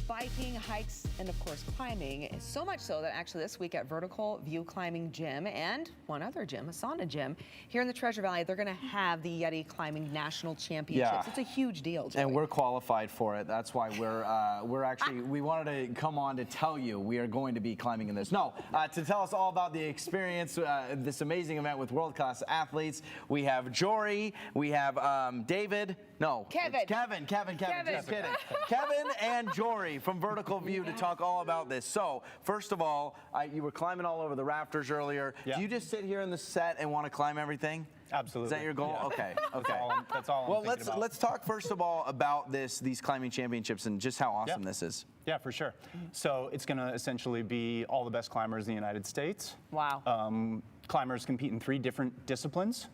biking, hikes, and of course climbing. So much so that actually this week at Vertical View Climbing Gym and one other gym, a sauna gym, here in the Treasure Valley, they're going to have the Yeti Climbing National Championships. Yeah. It's a huge deal, Joey. And we're qualified for it. That's why we're actually, we wanted to come on to tell you we are going to be climbing in this. No, to tell us all about the experience, this amazing event with world-class athletes, we have Jory, we have David, no. Kevin. Kevin, just kidding. Kevin and Jory from Vertical View to talk all about this. So, first of all, you were climbing all over the rafters earlier. Yeah. Do you just sit here in the set and want to climb everything? Absolutely. Is that your goal? Yeah. Okay. That's all I'm Well, thinking about. let's talk first of all about these climbing championships and just how awesome this is. Yeah, for sure. So it's going to essentially be all the best climbers in the United States. Wow. Climbers compete in 3 different disciplines: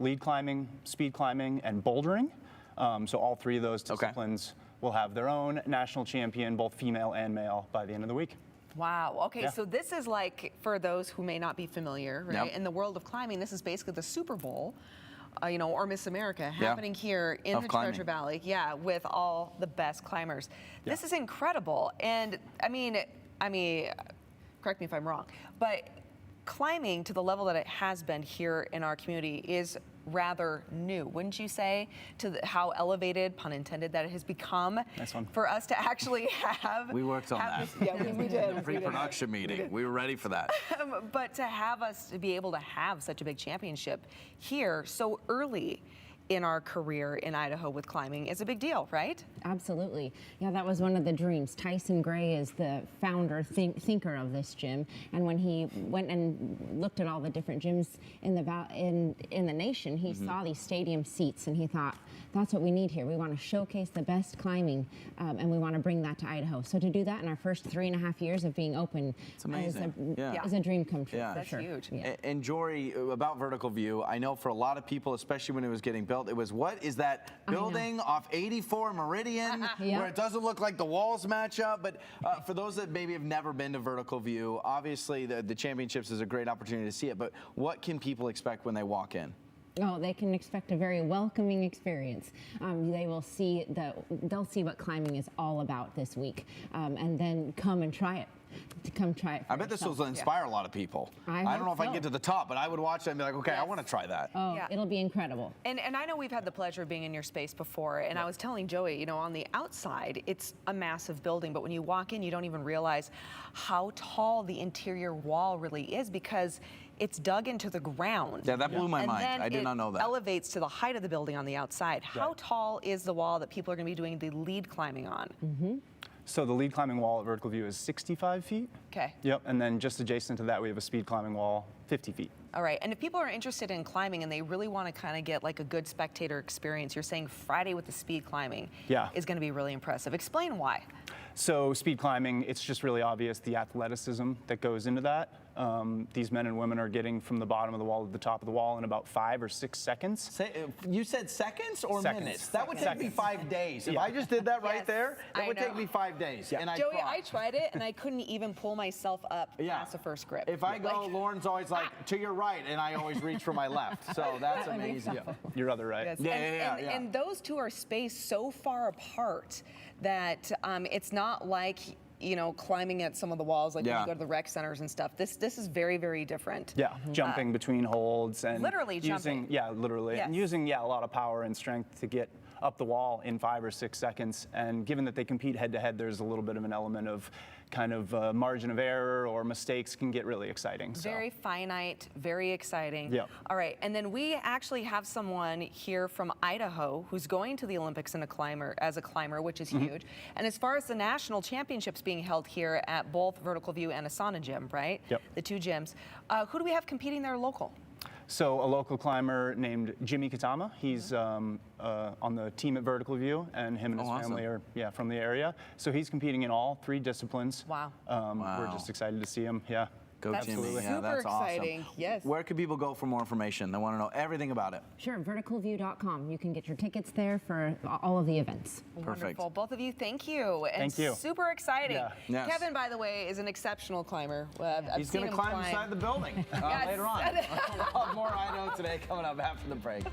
lead climbing, speed climbing, and bouldering. So all 3 of those disciplines will have their own national champion, both female and male, by the end of the week. Wow. Okay, Yeah. so this is like, for those who may not be familiar, right? In the world of climbing, this is basically the Super Bowl, or Miss America happening here in the climbing. Treasure Valley. Yeah, with all the best climbers. This is incredible. And I mean, correct me if I'm wrong, but climbing to the level that it has been here in our community is rather new, wouldn't you say, to how elevated, pun intended, that it has become. Nice one. For us to actually have. We worked on that. Yeah, we did. Pre-production meeting. We were ready for that. But to have us to be able to have such a big championship here so early in our career in Idaho with climbing is a big deal, right? Absolutely. Yeah, that was one of the dreams. Tyson Gray is the founder, thinker of this gym, and when he went and looked at all the different gyms in the nation, he saw these stadium seats, and he thought, that's what we need here. We want to showcase the best climbing, and we want to bring that to Idaho. So to do that in our first 3.5 years of being open is a dream come true. Yeah. That's huge. Yeah. And Jory, about Vertical View, I know for a lot of people, especially when it was getting built, it was, what is that building off 84 Meridian where it doesn't look like the walls match up? But for those that maybe have never been to Vertical View, obviously the championships is a great opportunity to see it, but what can people expect when they walk in? Oh, they can expect a very welcoming experience. They'll see what climbing is all about this week, and then come and try it. I bet this will inspire a lot of people. I don't know if I can get to the top, but I would watch it and be like, okay, I want to try that. Oh, it'll be incredible. And I know we've had the pleasure of being in your space before, and I was telling Joey, on the outside, it's a massive building, but when you walk in, you don't even realize how tall the interior wall really is because it's dug into the ground. Yeah, that blew my mind. Then I did not know that. It elevates to the height of the building on the outside. How tall is the wall that people are going to be doing the lead climbing on? So the lead climbing wall at Vertical View is 65 feet. Okay. Yep, and then just adjacent to that, we have a speed climbing wall, 50 feet. All right, and if people are interested in climbing and they really want to kind of get like a good spectator experience, you're saying Friday with the speed climbing is going to be really impressive. Explain why. So speed climbing, it's just really obvious the athleticism that goes into that. These men and women are getting from the bottom of the wall to the top of the wall in about 5 or 6 seconds. You said seconds or Seconds. minutes? That would take me 5 days. If I just did that right there, that would take me 5 days. And I Joey, I tried it and I couldn't even pull myself up past the first grip. If I go, Lauren's always like, to your right, and I always reach for my left. So that's amazing. Your other right. Yes. And those two are spaced so far apart that it's not like climbing at some of the walls like when you go to the rec centers and stuff. This is very, very different. Yeah, jumping between holds and literally jumping. Yeah, literally. Yes. And using a lot of power and strength to get up the wall in 5 or 6 seconds. And given that they compete head to head, there's a little bit of an element of kind of margin of error or mistakes can get really exciting. So. Very finite, very exciting. Yeah. All right, and then we actually have someone here from Idaho who's going to the Olympics as a climber, which is huge. And as far as the national championships being held here at both Vertical View and a sauna gym, right? Yep. The 2 gyms. Who do we have competing there local? So a local climber named Jimmy Katama, he's on the team at Vertical View, and him and his family are from the area. So he's competing in all 3 disciplines. Wow. We're just excited to see him. Yeah. Go Jimmy. Super That's exciting. Awesome. Yes. Where can people go for more information? They want to know everything about it. Sure, verticalview.com. You can get your tickets there for all of the events. Perfect. Wonderful. Both of you, thank you. And Thank you. Super exciting. Yeah. Yes. Kevin, by the way, is an exceptional climber. He's going to climb inside the building later on. We'll have more Idaho Today coming up after the break.